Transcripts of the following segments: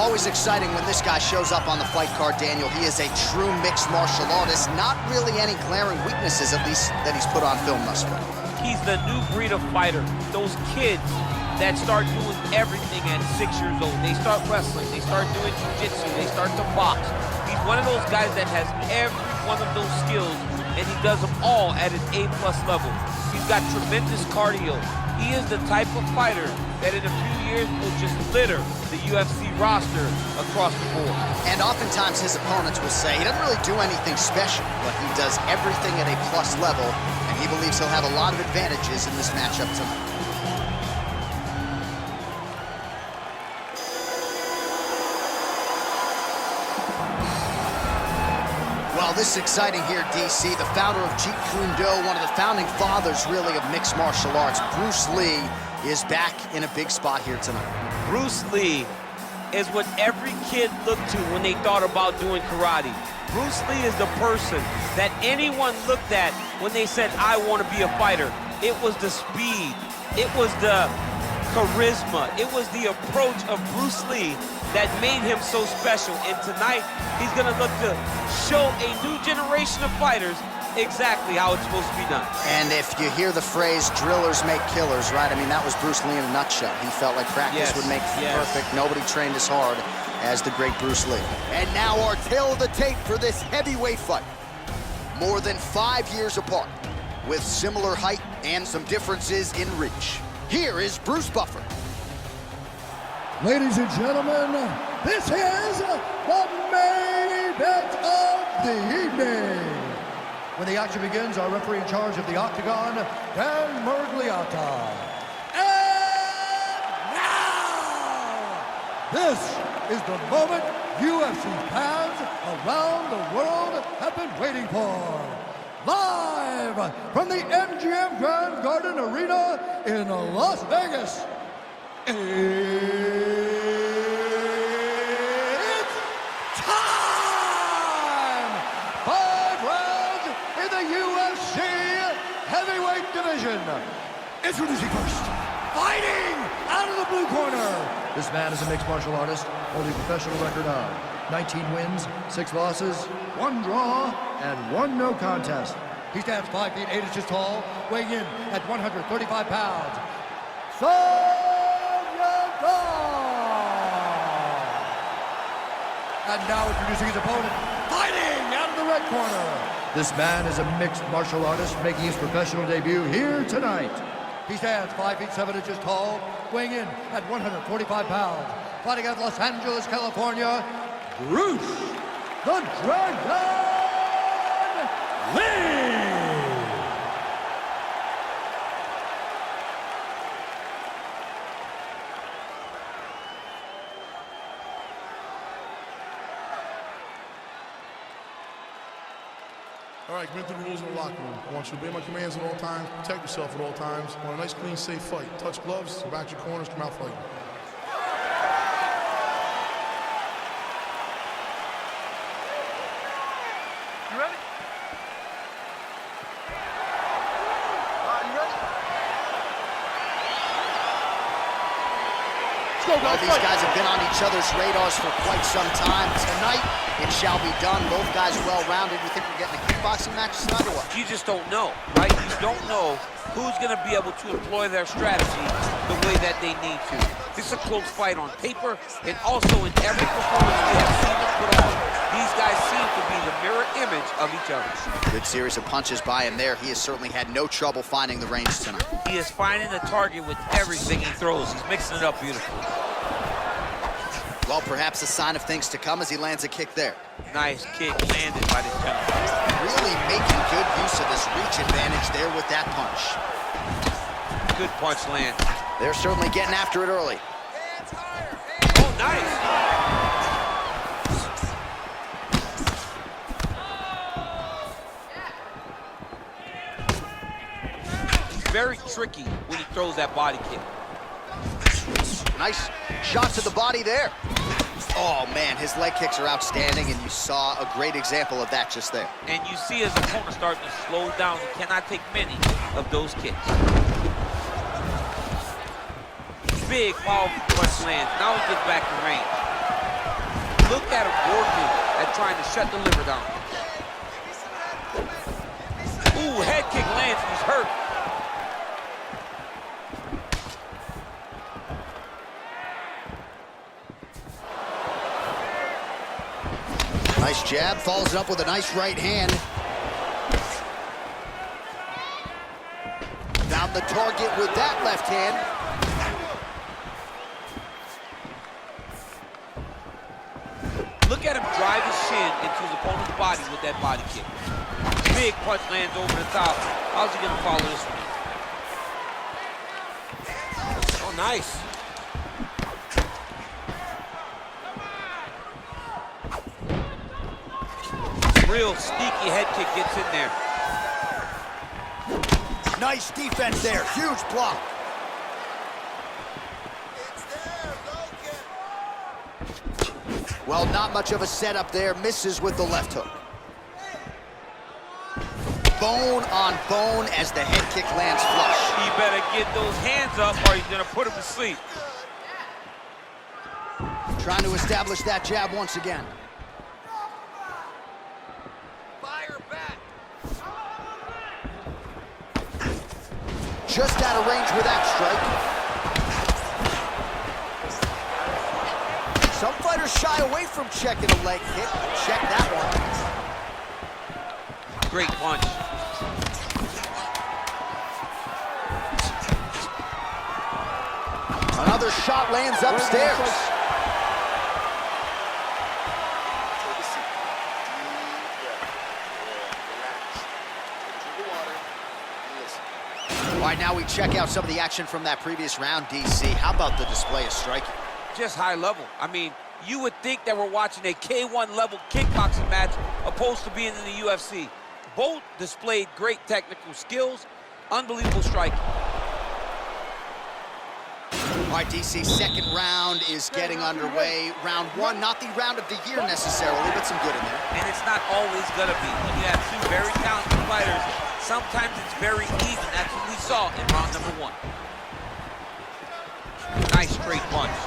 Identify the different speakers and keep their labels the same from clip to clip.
Speaker 1: always exciting when this guy shows up on the fight card, Daniel. He is a true mixed martial artist. Not really any glaring weaknesses, at least, that he's put on film thus far.
Speaker 2: He's the new breed of fighter. Those kids that start doing everything at 6 years old. They start wrestling, they start doing jiu-jitsu, they start to box. He's one of those guys that has every one of those skills, and he does them all at an A+ level. He's got tremendous cardio. He is the type of fighter that in a few years will just litter the UFC roster across the board.
Speaker 1: And oftentimes his opponents will say he doesn't really do anything special, but he does everything at a plus level, and he believes he'll have a lot of advantages in this matchup tonight. Well, this is exciting here, DC. The founder of Jeet Kune Do, one of the founding fathers, really, of mixed martial arts, Bruce Lee, is back in a big spot here tonight.
Speaker 2: Bruce Lee is what every kid looked to when they thought about doing karate. Bruce Lee is the person that anyone looked at when they said, I want to be a fighter. It was the speed, it was the charisma, it was the approach of Bruce Lee that made him so special. And tonight, he's gonna look to show a new generation of fighters exactly how it's supposed to be done.
Speaker 1: And if you hear the phrase, drillers make killers, right? I mean, that was Bruce Lee in a nutshell. He felt like practice would make perfect. Nobody trained as hard as the great Bruce Lee. And now our tale of the tape for this heavyweight fight. More than 5 years apart, with similar height and some differences in reach. Here is Bruce Buffer.
Speaker 3: Ladies and gentlemen, this is the main event of the evening. When the action begins, our referee in charge of the octagon, Dan Mergliata. And now, this is the moment UFC fans around the world have been waiting for. Live from the MGM Grand Garden Arena in Las Vegas. It's time! 5 rounds in the UFC heavyweight division. Introducing first, fighting out of the blue corner. This man is a mixed martial artist, holding a professional record of 19 wins, 6 losses, 1 draw, and 1 no contest. He stands 5 feet 8 inches tall, weighing in at 135 pounds. And now introducing his opponent, fighting out of the red corner. This man is a mixed martial artist making his professional debut here tonight. He stands 5 feet 7 inches tall, weighing in at 145 pounds. Fighting out of Los Angeles, California, Bruce the Dragon Lee.
Speaker 4: All right, commit to the rules in the locker room. I want you to obey my commands at all times, protect yourself at all times. I want a nice, clean, safe fight. Touch gloves, back your corners, come out fighting.
Speaker 5: You ready? You ready?
Speaker 1: Let's go, well, these guys have been on each other's radars for quite some time. Tonight, it shall be done. Both guys well-rounded. You think we're getting a kickboxing match tonight or what?
Speaker 2: You just don't know, right? You don't know who's going to be able to employ their strategy the way that they need to. This is a close fight on paper, and also in every performance we have seen them put on. These guys seem to be the mirror image of each other.
Speaker 1: Good series of punches by him there. He has certainly had no trouble finding the range tonight.
Speaker 2: He is finding the target with everything he throws. He's mixing it up beautifully.
Speaker 1: Well, perhaps a sign of things to come as he lands a kick there.
Speaker 2: Nice kick landed by this gentleman.
Speaker 1: Really making good use of his reach advantage there with that punch.
Speaker 2: Good punch land.
Speaker 1: They're certainly getting after it early.
Speaker 2: Oh, nice. He's very tricky when he throws that body kick.
Speaker 1: Nice shot to the body there. Oh, man, his leg kicks are outstanding, and you saw a great example of that just there.
Speaker 2: And you see his opponent starting to slow down. He cannot take many of those kicks. Big, powerful punch lands. Now he gets back to range. Look at him working at trying to shut the liver down. Ooh, head kick lands, he's hurt.
Speaker 1: Nice jab, follows up with a nice right hand. Found the target with that left hand.
Speaker 2: Look at him drive his shin into his opponent's body with that body kick. Big punch lands over the top. How's he gonna follow this one? Oh, nice. Real sneaky head kick gets in there.
Speaker 1: Nice defense there, huge block. Well, not much of a setup there, misses with the left hook. Bone on bone as the head kick lands flush.
Speaker 2: He better get those hands up or he's gonna put him to sleep.
Speaker 1: Trying to establish that jab once again. Just out of range with that strike. Some fighters shy away from checking a leg kick. Check that one.
Speaker 2: Great punch.
Speaker 1: Another shot lands upstairs. All right, now we check out some of the action from that previous round, DC. How about the display of striking?
Speaker 2: Just high level. I mean, you would think that we're watching a K1 level kickboxing match opposed to being in the UFC. Both displayed great technical skills, unbelievable striking.
Speaker 1: All right, DC, second round is getting underway. Round one, not the round of the year necessarily, but some good in there.
Speaker 2: And it's not always gonna be. When you have two very talented fighters, sometimes it's very even. That's what we saw in round number one. Nice straight punch.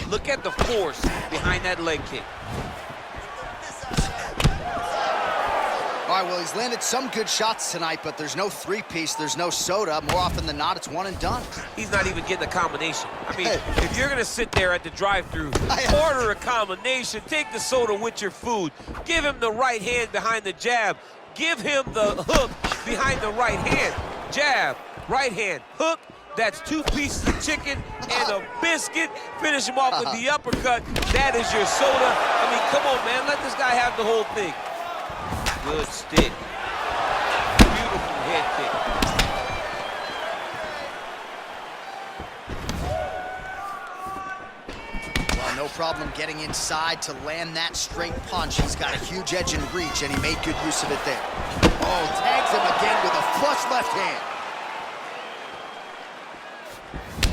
Speaker 2: Look at the force behind that leg kick.
Speaker 1: All right, well, he's landed some good shots tonight, but there's no three-piece, there's no soda. More often than not, it's one and done.
Speaker 2: He's not even getting a combination. I mean, if you're gonna sit there at the drive-thru, order a combination, take the soda with your food, give him the right hand behind the jab, give him the hook behind the right hand. Jab, right hand, hook, that's two pieces of chicken and a biscuit. Finish him off with the uppercut. That is your soda. I mean, come on, man, let this guy have the whole thing. Good stick. Beautiful head kick.
Speaker 1: Well, no problem getting inside to land that straight punch. He's got a huge edge and reach, and he made good use of it there. Oh, tags him again with a flush left hand.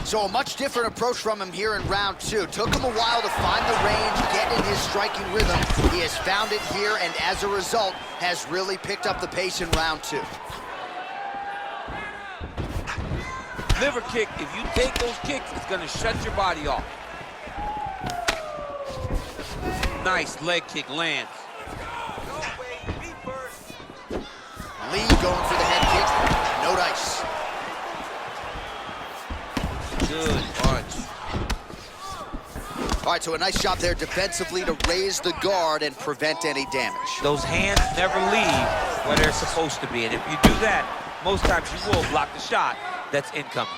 Speaker 1: So a much different approach from him here in round two. Took him a while to find the range, get in his striking rhythm. He has found it here, and as a result, has really picked up the pace in round two.
Speaker 2: Liver kick, if you take those kicks, it's gonna shut your body off. Nice leg kick lands.
Speaker 1: Lee going for the head kick, no dice.
Speaker 2: Good punch.
Speaker 1: All right, so a nice job there defensively to raise the guard and prevent any damage.
Speaker 2: Those hands never leave where they're supposed to be, and if you do that, most times you will block the shot that's incoming.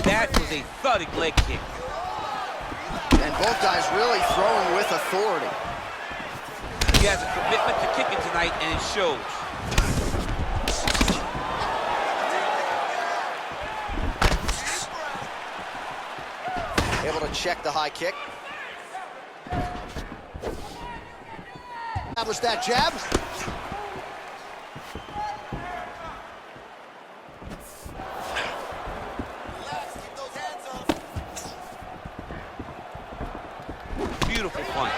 Speaker 2: That was a thudding leg kick.
Speaker 1: And both guys really throwing with authority.
Speaker 2: He has a commitment to kicking tonight, and it shows.
Speaker 1: Able to check the high kick. Establish that jab.
Speaker 2: Beautiful punch.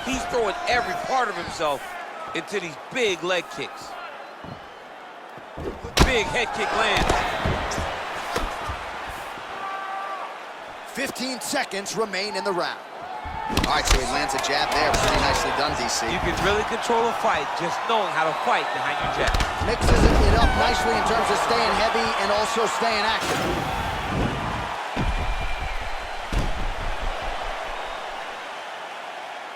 Speaker 2: He's throwing every part of himself into these big leg kicks. Big head kick lands.
Speaker 1: 15 seconds remain in the round. All right, so he lands a jab there. Pretty nicely done, DC.
Speaker 2: You can really control a fight just knowing how to fight behind your jab.
Speaker 1: Mixes it up nicely in terms of staying heavy and also staying active.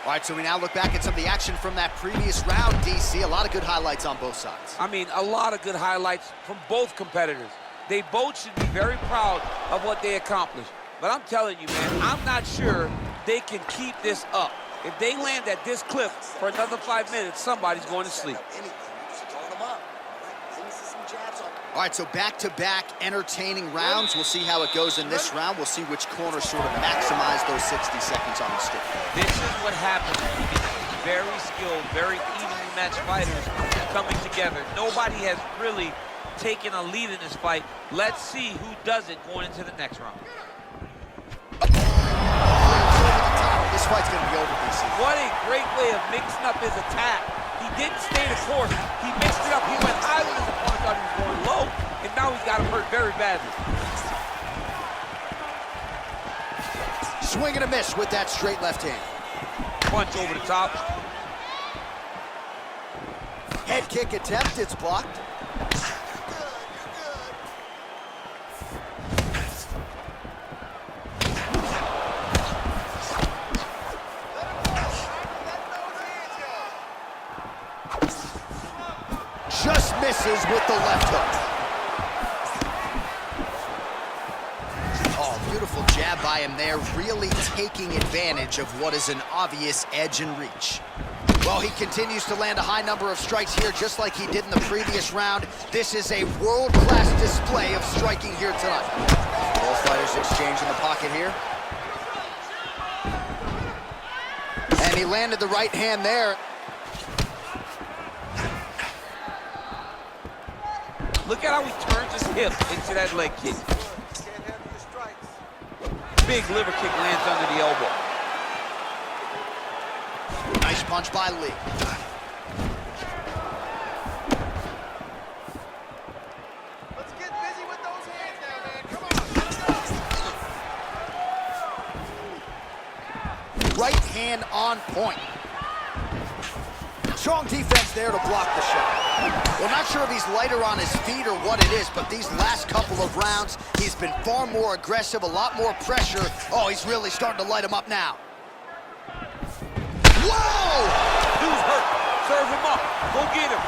Speaker 1: All right, so we now look back at some of the action from that previous round, DC. A lot of good highlights on both sides.
Speaker 2: I mean, a lot of good highlights from both competitors. They both should be very proud of what they accomplished. But I'm telling you, man, I'm not sure they can keep this up. If they land at this clip for another 5 minutes, somebody's going to sleep.
Speaker 1: All right, so back-to-back entertaining rounds. We'll see how it goes in this round. We'll see which corner sort of maximize those 60 seconds on the stick.
Speaker 2: This is what happens when you get very skilled, very evenly matched fighters coming together. Nobody has really taken a lead in this fight. Let's see who does it going into the next round.
Speaker 1: This fight's going to be over, DC.
Speaker 2: What a great way of mixing up his attack. He didn't stay the course. He mixed it up. He went high when his opponent thought he was going low, and now he's got him hurt very badly.
Speaker 1: Swing and a miss with that straight left hand.
Speaker 2: Punch over the top.
Speaker 1: Head kick attempt, it's blocked. Just misses with the left hook. Oh, beautiful jab by him there, really taking advantage of what is an obvious edge and reach. Well, he continues to land a high number of strikes here, just like he did in the previous round. This is a world-class display of striking here tonight. Both fighters exchange in the pocket here. And he landed the right hand there.
Speaker 2: Look at how he turns his hip into that leg kick. Big liver kick lands under the elbow.
Speaker 1: Nice punch by Lee.
Speaker 5: Let's get busy with those hands now, man. Come on.
Speaker 1: Right hand on point. Strong defense there to block the shot. Well, not sure if he's lighter on his feet or what it is, but these last couple of rounds, he's been far more aggressive, a lot more pressure. Oh, he's really starting to light him up now. Whoa!
Speaker 2: Dude's hurt. Serve him up. Go get him.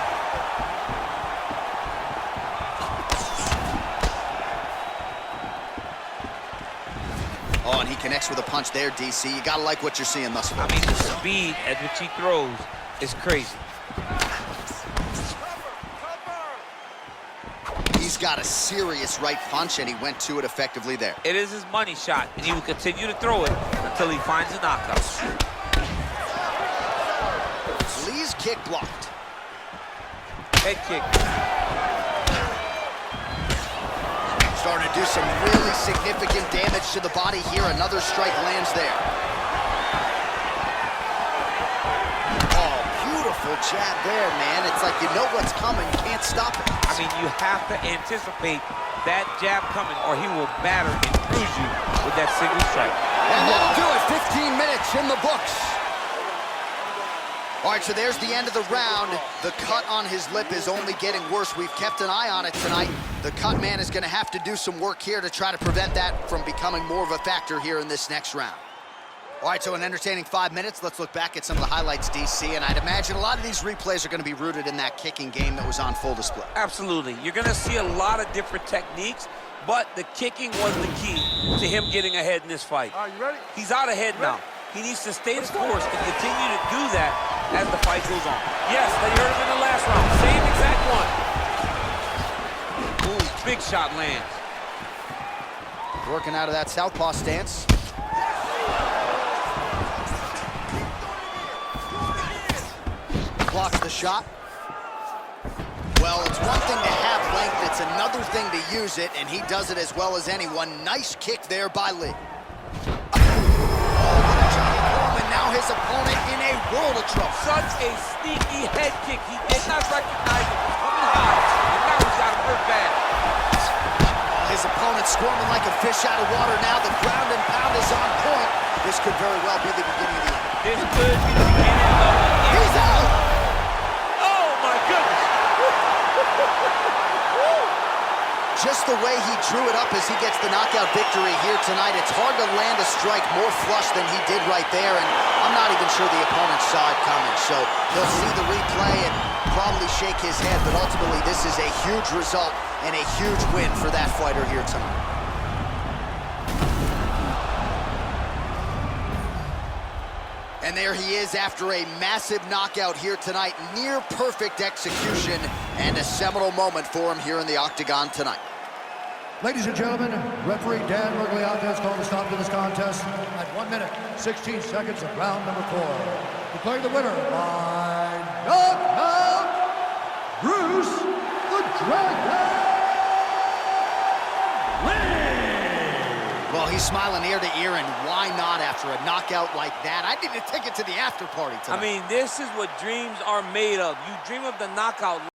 Speaker 1: Oh, and he connects with a punch there, DC. You gotta like what you're seeing thus far.
Speaker 2: I mean, the speed at which he throws is crazy.
Speaker 1: He's got a serious right punch, and he went to it effectively there.
Speaker 2: It is his money shot, and he will continue to throw it until he finds a knockout.
Speaker 1: Lee's kick blocked.
Speaker 2: Head kick.
Speaker 1: Starting to do some really significant damage to the body here. Another strike lands there. Oh, beautiful jab there, man. It's like you know what's coming, can't stop it.
Speaker 2: I mean, you have to anticipate that jab coming, or he will batter and bruise you with that single strike.
Speaker 1: And that'll do it. 15 minutes in the books. All right, so there's the end of the round. The cut on his lip is only getting worse. We've kept an eye on it tonight. The cut man is going to have to do some work here to try to prevent that from becoming more of a factor here in this next round. All right, so an entertaining 5 minutes. Let's look back at some of the highlights, DC, and I'd imagine a lot of these replays are going to be rooted in that kicking game that was on full display.
Speaker 2: Absolutely. You're going to see a lot of different techniques, but the kicking was the key to him getting ahead in this fight.
Speaker 5: Are you ready?
Speaker 2: He's out ahead now. He needs to stay the course and continue to do that as the fight goes on. Yes, they heard him in the last round. Same exact one. Ooh, big shot lands.
Speaker 1: Working out of that southpaw stance. Blocks the shot. Well, it's one thing to have length, it's another thing to use it, and he does it as well as anyone. Nice kick there by Lee. And now his opponent in a world of trouble.
Speaker 2: Such a sneaky head kick. He did not recognize him coming high, and now he's got him hurt bad.
Speaker 1: His opponent squirming like a fish out of water now. The ground and pound is on point. This could very well be the beginning of the end.
Speaker 2: This could be the beginning of the end.
Speaker 1: He's out!
Speaker 2: Oh, my goodness.
Speaker 1: Just the way he drew it up as he gets the knockout victory here tonight, it's hard to land a strike more flush than he did right there, and I'm not even sure the opponent saw it coming. So he'll see the replay and probably shake his head, but ultimately this is a huge result and a huge win for that fighter here tonight. And there he is after a massive knockout here tonight. Near perfect execution and a seminal moment for him here in the octagon tonight.
Speaker 3: Ladies and gentlemen, referee Dan Mergliata has called a stop to this contest at 1 minute, 16 seconds of round number 4. Declaring the winner by knockout, Bruce the Dragon Lee!
Speaker 1: Well, he's smiling ear to ear, and why not after a knockout like that? I need to take it to the after party tonight.
Speaker 2: I mean, this is what dreams are made of. You dream of the knockout.